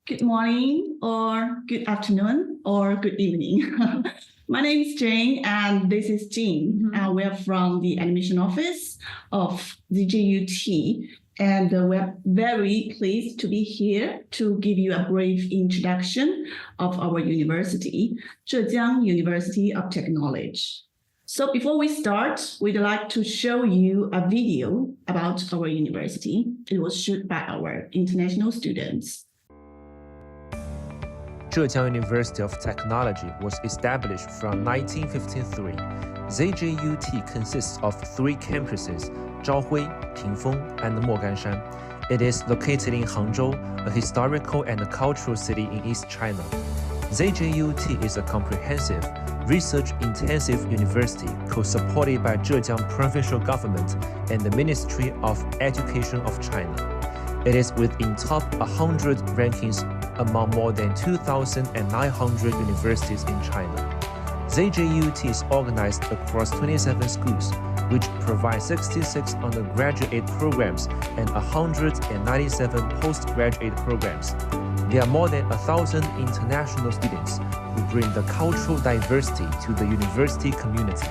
good morning, or good afternoon, or good evening. My name is Jane, and this is Jean. We are from the admission office of ZJUT, and we're very pleased to be here to give you a brief introduction of our university, Zhejiang University of Technology. So before we start, we'd like to show you a video about our university. It was shot by our international students. Zhejiang University of Technology was established from 1953. ZJUT consists of 3 campuses, Zhaohui, Pingfeng, and Moganshan. It is located in Hangzhou, a historical and cultural city in East China. ZJUT is a comprehensive, research-intensive university co-supported by Zhejiang Provincial Government and the Ministry of Education of China. It is within top 100 rankings among more than 2,900 universities in China. ZJUT is organized across 27 schools, which provide 66 undergraduate programs and 197 postgraduate programs. There are more than 1,000 international students who bring the cultural diversity to the university community.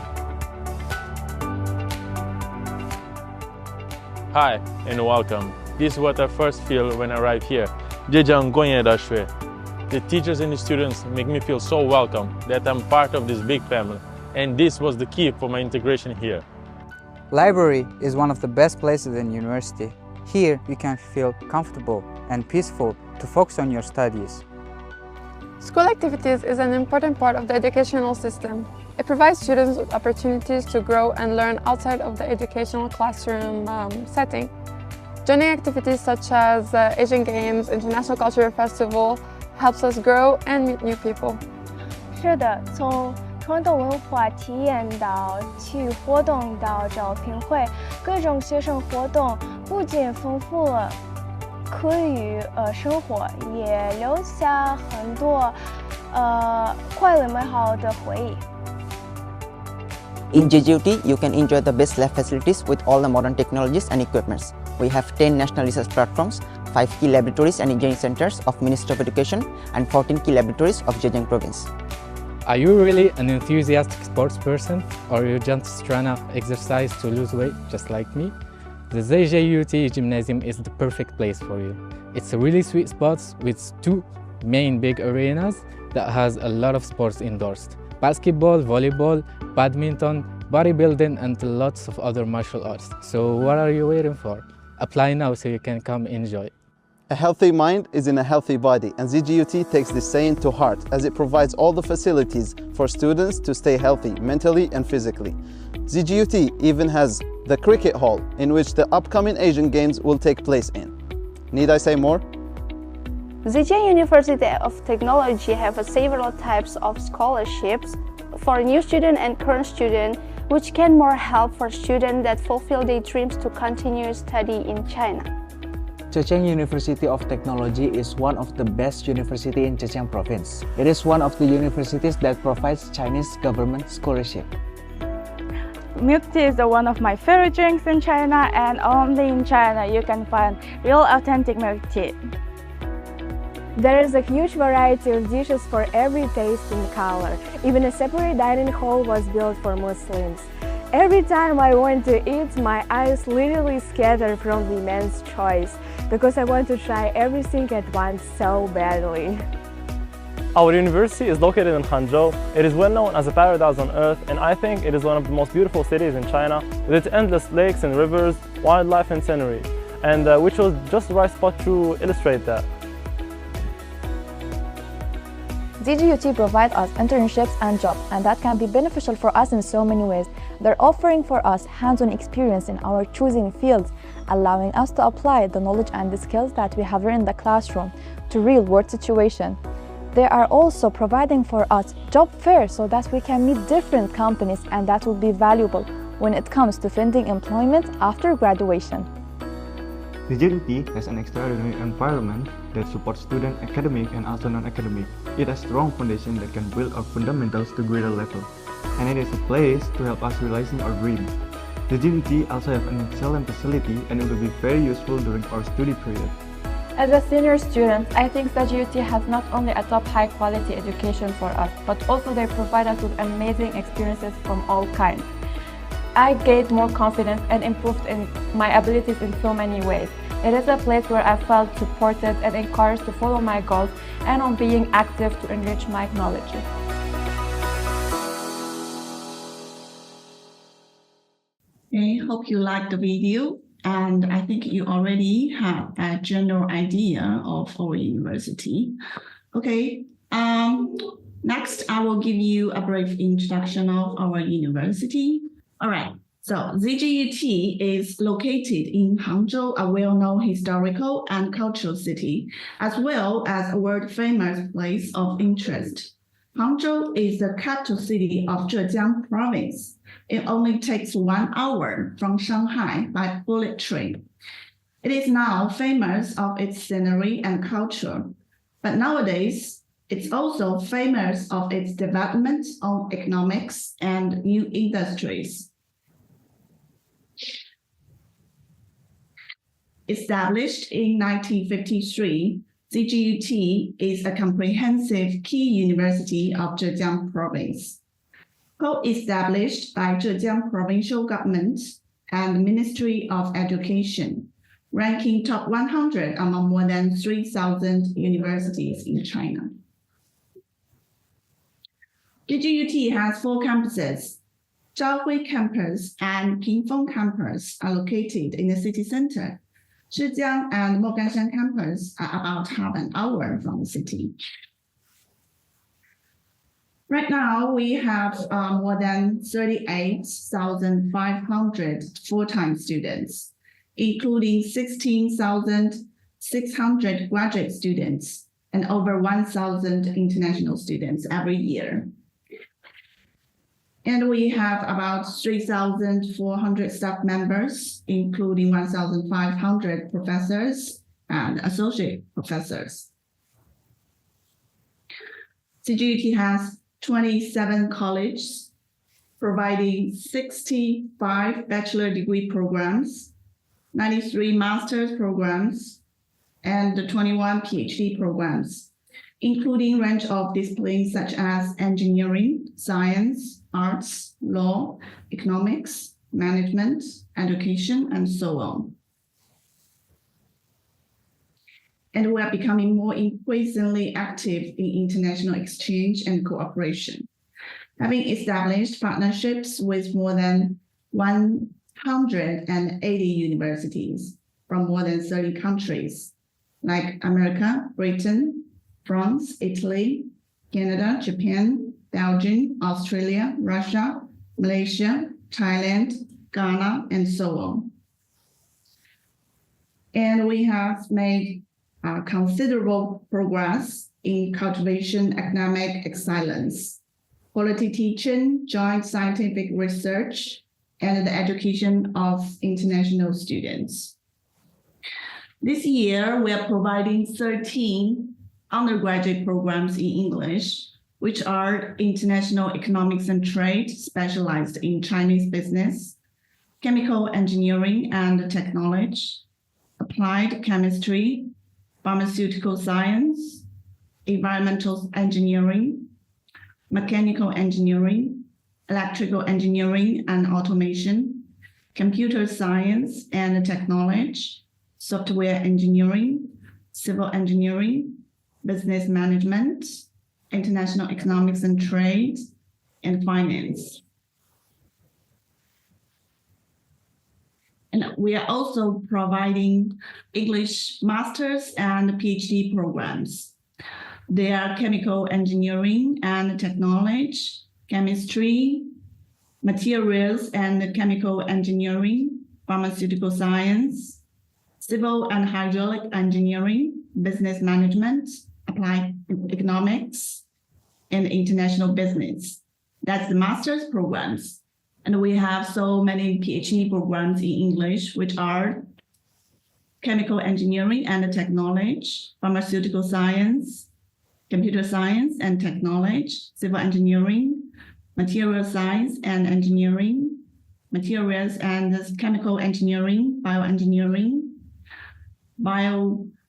Hi and welcome. This is what I first feel when I arrive here. Zhejiang Guanye Da Shui. The teachers and the students make me feel so welcome that I'm part of this big family, and this was the key for my integration here. Library is one of the best places in university. Here you can feel comfortable and peaceful to focus on your studies. School activities is an important part of the educational system. It provides students with opportunities to grow and learn outside of the educational classroom setting. Joining activities such as Asian Games, International Cultural Festival helps us grow and meet new people. 是的，从传统文化体验到体育活动到招聘会，各种学生活动不仅丰富了课余生活，也留下很多快乐美好的回忆。In JGUT, you can enjoy the best lab facilities with all the modern technologies and equipments. We have 10 national research platforms, 5 key laboratories and engineering centers of Ministry of Education, and 14 key laboratories of Zhejiang Province. Are you really an enthusiastic sports person, or you just trying to exercise to lose weight just like me? The ZJUT Gymnasium is the perfect place for you. It's a really sweet spot with 2 main big arenas that has a lot of sports indoors. Basketball, volleyball, badminton, bodybuilding, and lots of other martial arts. So what are you waiting for? Apply now so you can come enjoy. A healthy mind is in a healthy body, and ZJUT takes this saying to heart as it provides all the facilities for students to stay healthy mentally and physically. ZJUT even has the cricket hall in which the upcoming Asian Games will take place in. Need I say more? Zhejiang University of Technology have several types of scholarships for new student and current student, which can more help for students that fulfill their dreams to continue study in China. Zhejiang University of Technology is one of the best university in Zhejiang province. It is one of the universities that provides Chinese government scholarship. Milk tea is one of my favorite drinks in China, and only in China you can find real authentic milk tea. There is a huge variety of dishes for every taste and color. Even a separate dining hall was built for Muslims. Every time I want to eat, my eyes literally scatter from the immense choice because I want to try everything at once so badly. Our university is located in Hangzhou. It is well known as a paradise on earth, and I think it is one of the most beautiful cities in China with its endless lakes and rivers, wildlife and scenery, and which was just the right spot to illustrate that. ZJUT provides us internships and jobs, and that can be beneficial for us in so many ways. They're offering for us hands-on experience in our choosing fields, allowing us to apply the knowledge and the skills that we have learned in the classroom to real-world situation. They are also providing for us job fairs so that we can meet different companies, and that will be valuable when it comes to finding employment after graduation. ZJUT has an extraordinary environment that supports student academic and also non-academic. It has strong foundation that can build our fundamentals to greater level, and it is a place to help us realizing our dreams. ZJUT also have an excellent facility, and it will be very useful during our study period. As a senior student, I think that GUT has not only a top high-quality education for us, but also they provide us with amazing experiences from all kinds. I gained more confidence and improved in my abilities in so many ways. It is a place where I felt supported and encouraged to follow my goals and on being active to enrich my knowledge. Okay, hope you liked the video. And I think you already have a general idea of our university. Okay, next I will give you a brief introduction of our university. All right, so ZJUT is located in Hangzhou, a well-known historical and cultural city, as well as a world-famous place of interest. Hangzhou is the capital city of Zhejiang province. It only takes 1 hour from Shanghai by bullet train. It is now famous of its scenery and culture, but nowadays it's also famous of its development on economics and new industries. Established in 1953, ZJUT is a comprehensive key university of Zhejiang province. Co-established by Zhejiang provincial government and Ministry of Education, ranking top 100 among more than 3,000 universities in China. ZJUT has 4 campuses. Zhaohui campus and Pingfeng campus are located in the city center. Zhejiang and Moganshan campus are about half an hour from the city. Right now, we have more than 38,500 full-time students, including 16,600 graduate students and over 1,000 international students every year. And we have about 3,400 staff members, including 1,500 professors and associate professors. ZJUT has 27 colleges, providing 65 bachelor degree programs, 93 master's programs, and 21 PhD programs, including range of disciplines such as engineering, science, arts, law, economics, management, education, and so on. And we are becoming more increasingly active in international exchange and cooperation, having established partnerships with more than 180 universities from more than 30 countries, like America, Britain, France, Italy, Canada, Japan, Belgium, Australia, Russia, Malaysia, Thailand, Ghana, and so on. And we have made considerable progress in cultivation academic excellence, quality teaching, joint scientific research, and the education of international students. This year, we are providing 13 undergraduate programs in English, which are International Economics and Trade, specialized in Chinese business, Chemical Engineering and Technology, Applied Chemistry, Pharmaceutical Science, Environmental Engineering, Mechanical Engineering, Electrical Engineering and Automation, Computer Science and Technology, Software Engineering, Civil Engineering, Business Management, International Economics and Trade, and Finance. And we are also providing English Masters and PhD programs. They are Chemical Engineering and Technology, Chemistry, Materials and Chemical Engineering, Pharmaceutical Science, Civil and Hydraulic Engineering, Business Management, Applied Economics, and International Business. That's the master's programs. And we have so many PhD programs in English, which are Chemical Engineering and Technology, Pharmaceutical Science, Computer Science and Technology, Civil Engineering, Material Science and Engineering, Materials and Chemical Engineering, Bioengineering,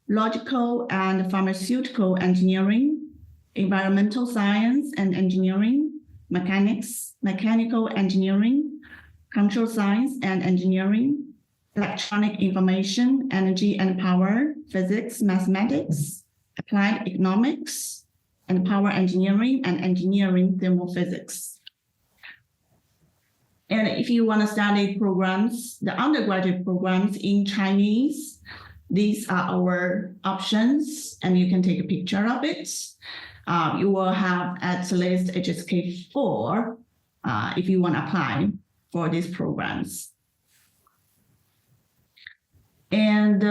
logical and pharmaceutical engineering, environmental science and engineering, mechanics, mechanical engineering, control science and engineering, electronic information, energy and power, physics, mathematics, applied economics, and power engineering and engineering thermophysics. And if you want to study programs, the undergraduate programs in Chinese, these are our options, and you can take a picture of it. You will have at least HSK 4 if you want to apply for these programs. And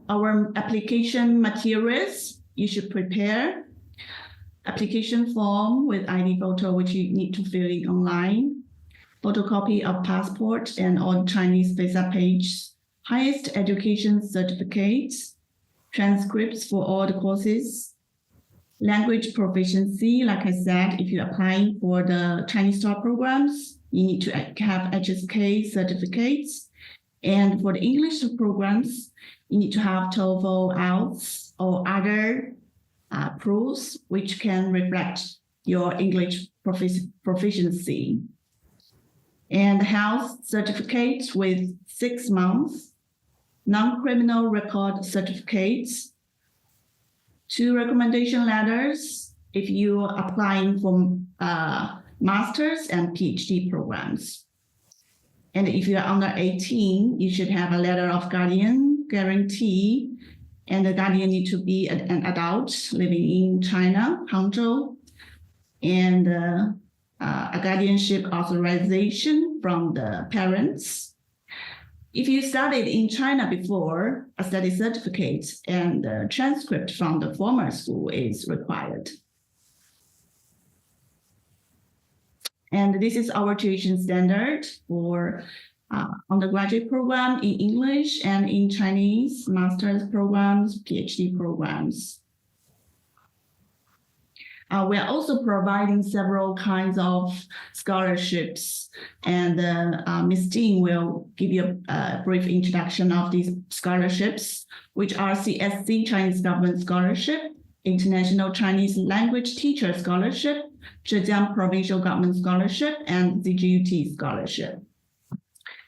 our application materials, you should prepare application form with ID photo, which you need to fill in online, photocopy of passport and all Chinese visa page, highest education certificates, transcripts for all the courses, language proficiency. Like I said, if you're applying for the Chinese STAR programs, you need to have HSK certificates. And for the English programs, you need to have TOEFL, IELTS, or other proofs which can reflect your English proficiency. And health certificates with 6 months, non-criminal record certificates, 2 recommendation letters if you are applying for master's and PhD programs. And if you are under 18, you should have a letter of guardian guarantee, and the guardian need to be an adult living in China, Hangzhou, and a guardianship authorization from the parents. If you studied in China before, a study certificate and a transcript from the former school is required. And this is our tuition standard for undergraduate program in English and in Chinese, master's programs, PhD programs. We are also providing several kinds of scholarships, and Ms. Jing will give you a brief introduction of these scholarships, which are CSC, Chinese Government Scholarship, International Chinese Language Teacher Scholarship, Zhejiang Provincial Government Scholarship, and ZGUT Scholarship.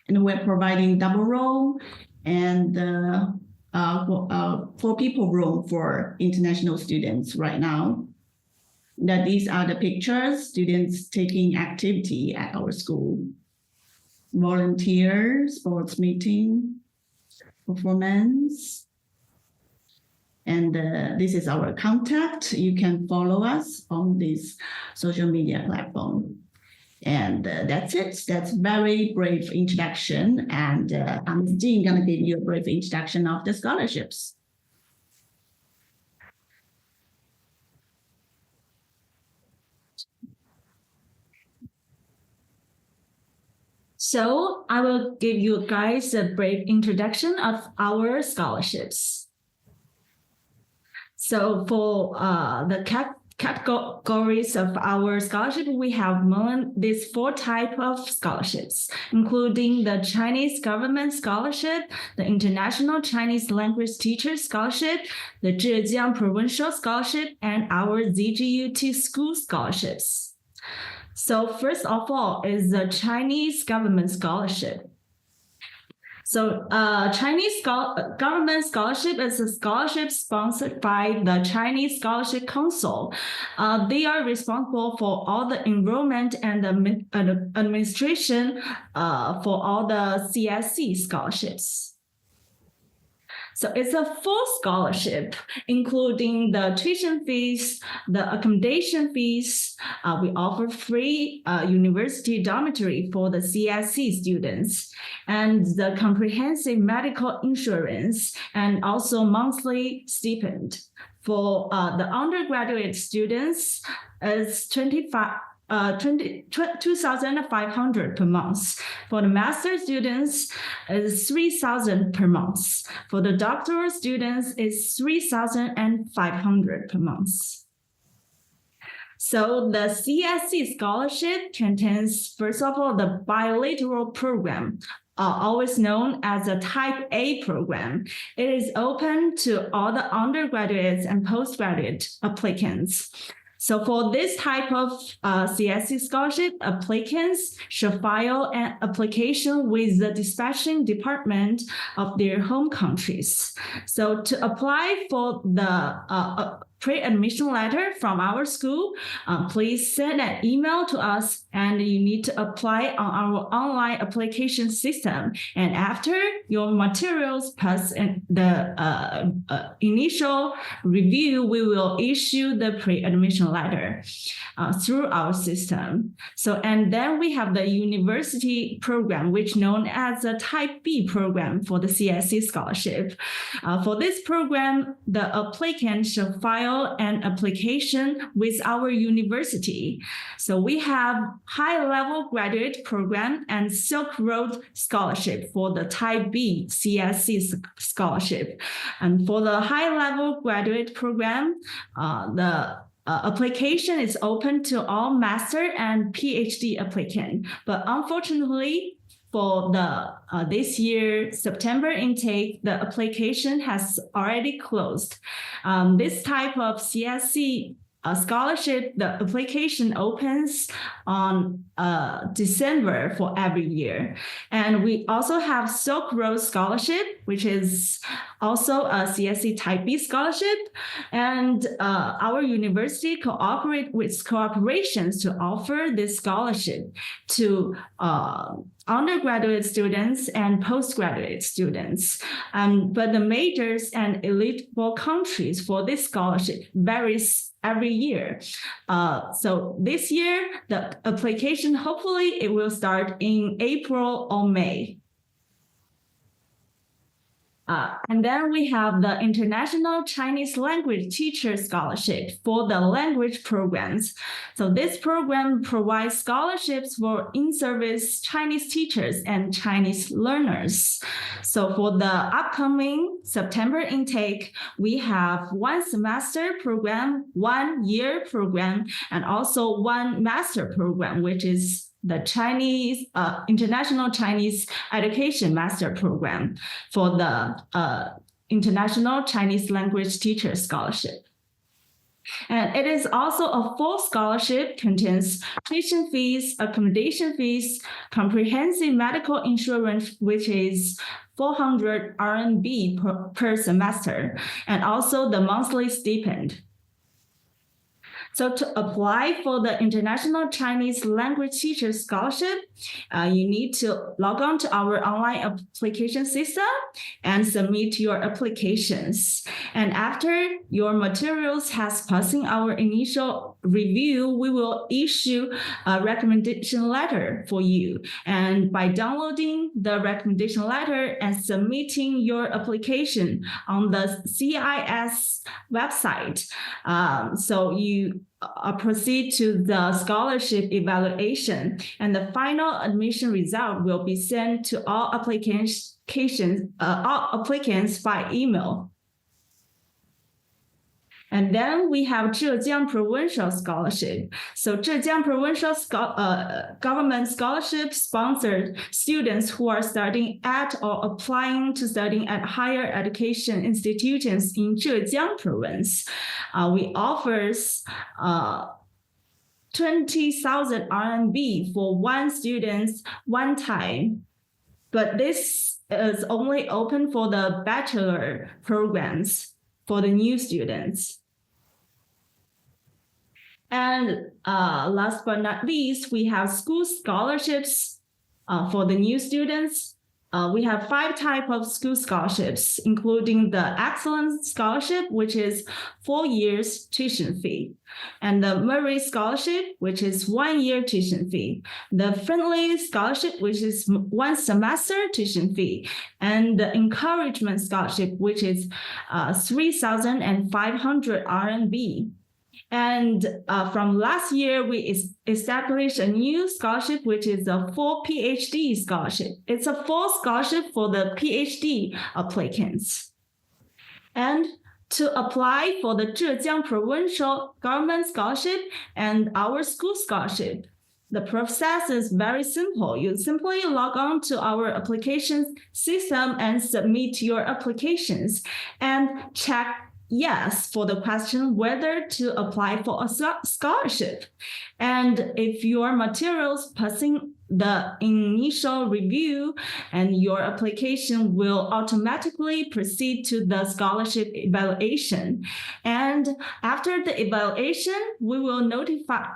And we're providing double roll and 4 people room for international students right now. That these are the pictures, students taking activity at our school. Volunteer, sports meeting, performance. And this is our contact. You can follow us on this social media platform. And that's it. That's very brief introduction. And I'm Jean gonna give you a brief introduction of the scholarships. So I will give you guys a brief introduction of our scholarships. So for the categories of our scholarship, we have these 4 types of scholarships, including the Chinese Government Scholarship, the International Chinese Language Teacher Scholarship, the Zhejiang Provincial Scholarship, and our ZGUT School Scholarships. So first of all is the Chinese Government Scholarship. So Chinese Government Scholarship is a scholarship sponsored by the Chinese Scholarship Council. They are responsible for all the enrollment and the administration for all the CSC scholarships. So it's a full scholarship, including the tuition fees, the accommodation fees. We offer free university dormitory for the CSC students, and the comprehensive medical insurance, and also monthly stipend. For the undergraduate students, is 2,500 per month. For the master students, is 3,000 per month. For the doctoral students, is 3,500 per month. So the CSC scholarship contains, first of all, the bilateral program. always known as a Type A program. It is open to all the undergraduates and postgraduate applicants. So for this type of CSC scholarship, applicants should file an application with the dispatching department of their home countries. So to apply for the pre-admission letter from our school, please send an email to us, and you need to apply on our online application system. And after your materials pass the initial review, we will issue the pre-admission letter through our system. So, and then we have the university program, which known as a Type B program for the CSC scholarship. For this program, the applicant should file an application with our university. So we have high-level graduate program and Silk Road scholarship for the Type B CSC scholarship. And for the high-level graduate program, the application is open to all master and PhD applicant. But unfortunately, for the this year September intake, the application has already closed. This type of CSC scholarship, the application opens on December for every year. And we also have Silk Road Scholarship, which is also a CSC Type B scholarship. And our university cooperate with corporations to offer this scholarship to undergraduate students and postgraduate students. But the majors and eligible countries for this scholarship varies every year. So this year, the application, hopefully it will start in April or May. And then we have the International Chinese Language Teacher Scholarship for the language programs. So this program provides scholarships for in-service Chinese teachers and Chinese learners. So for the upcoming September intake, we have 1 semester program, 1 year program, and also 1 master program, which is the Chinese International Chinese Education Master Program for the International Chinese Language Teacher Scholarship. And it is also a full scholarship, contains tuition fees, accommodation fees, comprehensive medical insurance, which is 400 RMB per semester, and also the monthly stipend. So to apply for the International Chinese Language Teacher Scholarship, you need to log on to our online application system and submit your applications. And after your materials has passing our initial review, we will issue a recommendation letter for you. And by downloading the recommendation letter and submitting your application on the CIS website, so you proceed to the scholarship evaluation, and the final admission result will be sent to all applicants by email. And then we have Zhejiang Provincial Scholarship. So Zhejiang Provincial Government Scholarship sponsored students who are studying at or applying to studying at higher education institutions in Zhejiang Province. We offers 20,000 RMB for 1 student, 1 time. But this is only open for the bachelor programs for the new students. And last but not least, we have school scholarships for the new students. We have 5 types of school scholarships, including the Excellence Scholarship, which is 4 years tuition fee, and the Merit Scholarship, which is 1 year tuition fee, the Friendly Scholarship, which is 1 semester tuition fee, and the Encouragement Scholarship, which is 3,500 RMB. And from last year, we established a new scholarship, which is a full PhD scholarship. It's a full scholarship for the PhD applicants. And to apply for the Zhejiang Provincial Government Scholarship and our school scholarship, The process is very simple. You simply log on to our applications system and submit your applications and check yes for the question whether to apply for a scholarship. And if your materials passing the initial review, and your application will automatically proceed to the scholarship evaluation. And after the evaluation, we will notify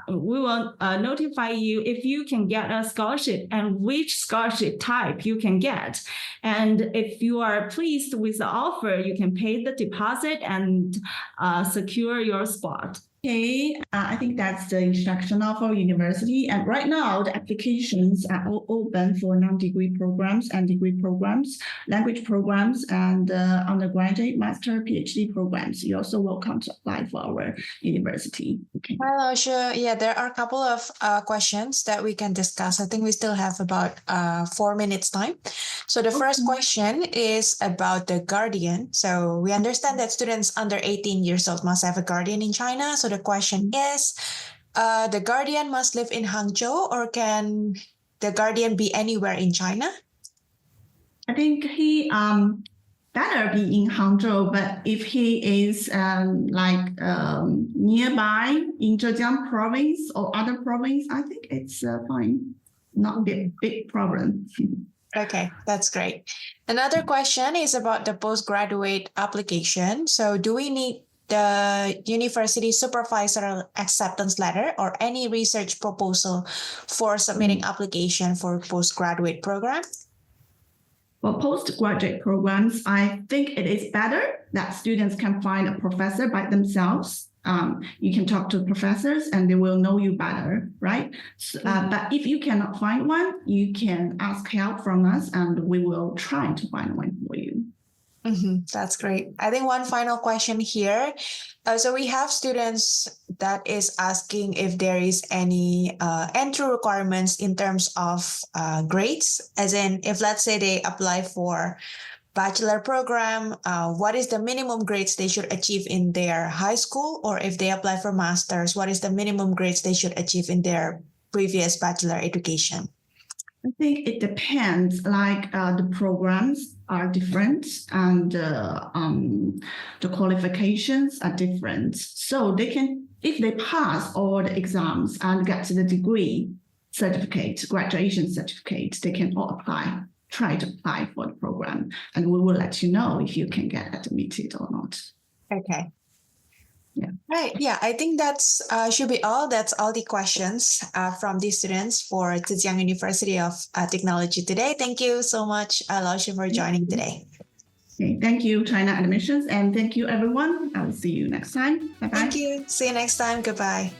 you if you can get a scholarship and which scholarship type you can get. And if you are pleased with the offer, you can pay the deposit and secure your spot. Okay, I think that's the introduction of our university. And right now, the applications are all open for non-degree programs and degree programs, language programs, and undergraduate, master, PhD programs. You're also welcome to apply for our university. Okay. Hello, sure. Yeah, there are a couple of questions that we can discuss. I think we still have about 4 minutes time. So the first question is about the guardian. So we understand that students under 18 years old must have a guardian in China. So the question is, the guardian must live in Hangzhou, or can the guardian be anywhere in China? I think he better be in Hangzhou, but if he is nearby in Zhejiang province or other province, I think it's fine. Not a big problem. Okay, that's great. Another question is about the postgraduate application. So do we need the university supervisor acceptance letter or any research proposal for submitting application for postgraduate program? For postgraduate programs, I think it is better that students can find a professor by themselves. You can talk to professors and they will know you better, right? But if you cannot find one, you can ask help from us and we will try to find one for you. That's great. I think one final question here. So we have students that is asking if there is any entry requirements in terms of grades, as in if let's say they apply for bachelor program, what is the minimum grades they should achieve in their high school? Or if they apply for masters, what is the minimum grades they should achieve in their previous bachelor education? I think it depends, the programs are different and the qualifications are different. So they can, if they pass all the exams and get the degree certificate, graduation certificate, they can all try to apply for the program. And we will let you know if you can get admitted or not. Okay. Yeah. Right. Yeah, I think that's should be all. That's all the questions from the students for Zhejiang University of Technology today. Thank you so much, Laoshi, for joining today. Okay, thank you, China Admissions, and thank you, everyone. I will see you next time. Bye-bye. Thank you. See you next time. Goodbye.